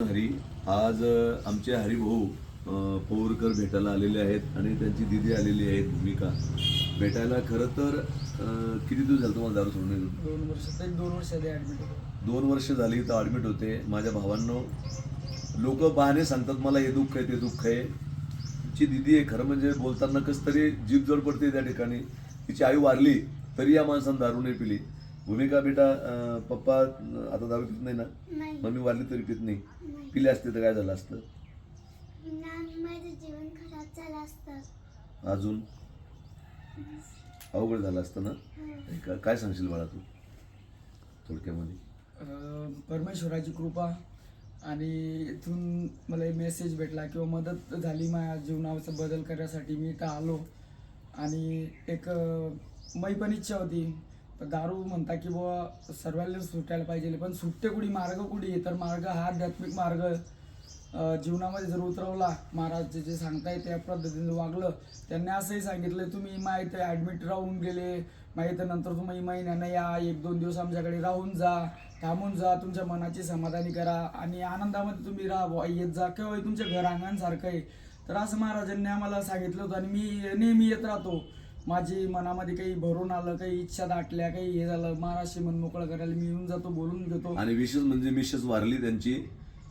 हरी आज आमचे हरिभाऊ पौरकर भेटायला आलेले आहेत आणि त्यांची दिदी आलेली आहे भूमिका भेटायला. खरं तर किती दिवस झाले तुम्हाला दारू सोडून? 2 वर्ष आधी ॲडमिट होतो. 2 वर्ष झाली तर ॲडमिट होते. माझ्या भावांनो, लोक बहाणे सांगतात मला हे दुःख आहे ते दुःख आहे. तिची दिदी आहे, खरं म्हणजे बोलताना कसं तरी जीभ जड पडते त्या ठिकाणी. तिची आई वारली तरी या माणसानं दारू नाही पिली. भूमिका बेटा, पप्पा आता दारू पित नाही ना? मम्मी वारली तरी पित नाही. पिले असते तर काय झालं असतं? माझं जीवन खराब झालं असतं. अजून अवघड झालं असतं ना? काय सांगशील बाळा तू थोडक्यामध्ये? परमेश्वराची कृपा आणि इथून मला मेसेज भेटला किंवा मदत झाली माझ्या जीवनाचा बदल करण्यासाठी मी इथं आलो. आणि एक मै पण इच्छा होती. दारू म्हणता की बुवा सर्वांना सुटायला पाहिजे, पण सुटते कुठे, मार्ग कुठे? तर मार्ग हा आध्यात्मिक मार्ग जीवनामध्ये जर उतरवला, महाराज जे सांगताय त्या पद्धतीने वागलं. त्यांनी असंही सांगितलं, तुम्ही माहीत ॲडमिट राहून गेले, माहीत नंतर तुम्ही महिन्यानं या, 1-2 दिवस आमच्याकडे राहून जा, थांबून जा, तुमच्या मनाची समाधानी करा आणि आनंदामध्ये तुम्ही राहा, येत जा, केव्हा तुमच्या घर अंगणासारखं आहे. तर असं महाराजांनी आम्हाला सांगितलं होतं आणि मी नेहमी येत राहतो. माझी मनामध्ये काही भरून आलं, काही इच्छा दाटल्या, काही हे झालं, महाराजशी मन मोकळं करायला मी येऊन जातो, बोलून घेतो. आणि विशेष म्हणजे मिसेस वारली त्यांची,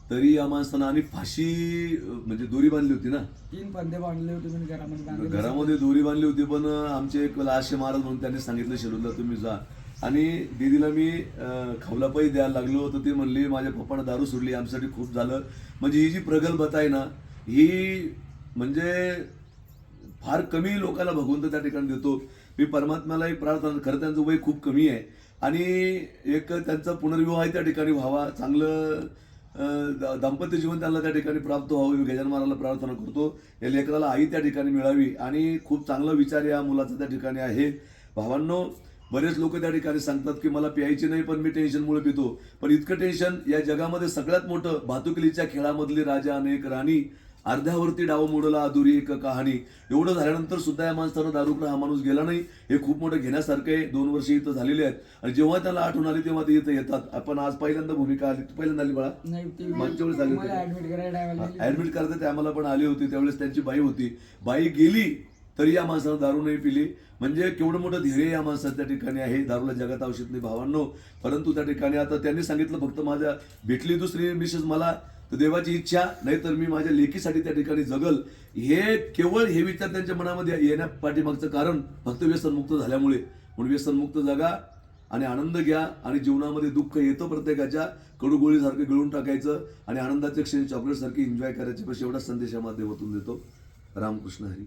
तरी या माणसानं आणि फाशी म्हणजे दोरी बांधली होती ना? 3 फंदे बांधले होते मी घरामध्ये. घरामध्ये दोरी बांधली होती. पण आमचे एक लाशे महाराज म्हणून त्यांनी सांगितलं शेलूरला तुम्ही जा. आणि दीदीला मी खावला पैसे द्यायला लागलो तर ती म्हणली माझ्या पप्पानं दारू सोडली, आमच्यासाठी खूप झालं. म्हणजे ही जी प्रगल्भता आहे ना, ही म्हणजे फार कमी लोकांना भगवंत त्या ठिकाणी देतो. मी परमात्म्याला एक प्रार्थना, खरं त्यांचं वय खूप कमी आहे आणि एक त्यांचा पुनर्विवाह त्या ठिकाणी व्हावा, चांगलं दाम्पत्य जीवन त्यांना त्या ठिकाणी प्राप्त व्हावं. मी गजानन महाराजला प्रार्थना करतो या लेकराला आई त्या ठिकाणी मिळावी आणि खूप चांगला विचार या मुलाचा त्या ठिकाणी आहे. भावांनो, बरेच लोक त्या ठिकाणी सांगतात की मला प्यायची नाही पण मी टेन्शनमुळे पितो. पण इतकं टेन्शन या जगामध्ये सगळ्यात मोठं, भातुकलीच्या खेळामधली राजा अनेक राणी, अर्ध्यावरती डाव मोडला अधुरी एक कहाणी. एवढं झाल्यानंतर सुद्धा या माणसानं दारूकडे हा माणूस गेला नाही. हे खूप मोठं घेण्यासारखं आहे. 2 वर्ष इथं झालेले आहेत आणि जेव्हा त्याला आठवण आली तेव्हा ते इथं येतात. आपण आज पहिल्यांदा भूमिका आली, पहिल्यांदा आली बाळा? मागच्या वेळेस आली होती. ऍडमिट करता ते आम्हाला पण आली होती. त्यावेळेस त्यांची बाई होती. बाई गेली तरी या माणसानं दारू नाही पिली. म्हणजे केवढं मोठं धैर्य या माणसात त्या ठिकाणी आहे. दारूला जगात औषध नाही भावांनो. परंतु त्या ठिकाणी आता त्यांनी सांगितलं फक्त माझ्या भेटली दुसरी मिसेस मला तर देवाची इच्छा, नाही तर मी माझ्या लेकीसाठी त्या ठिकाणी जगल. हे केवळ हे विचार त्यांच्या मनामध्ये येण्या पाठीमागचं कारण फक्त व्यसनमुक्त झाल्यामुळे. म्हणून व्यसनमुक्त जगा आणि आनंद घ्या. आणि जीवनामध्ये दुःख येतं प्रत्येकाच्या, कडूगोळीसारखं गिळून टाकायचं आणि आनंदाचे क्षण चॉकलेटसारखी एन्जॉय करायचे. बस एवढा संदेश या माध्यमातून देतो. रामकृष्ण हरी.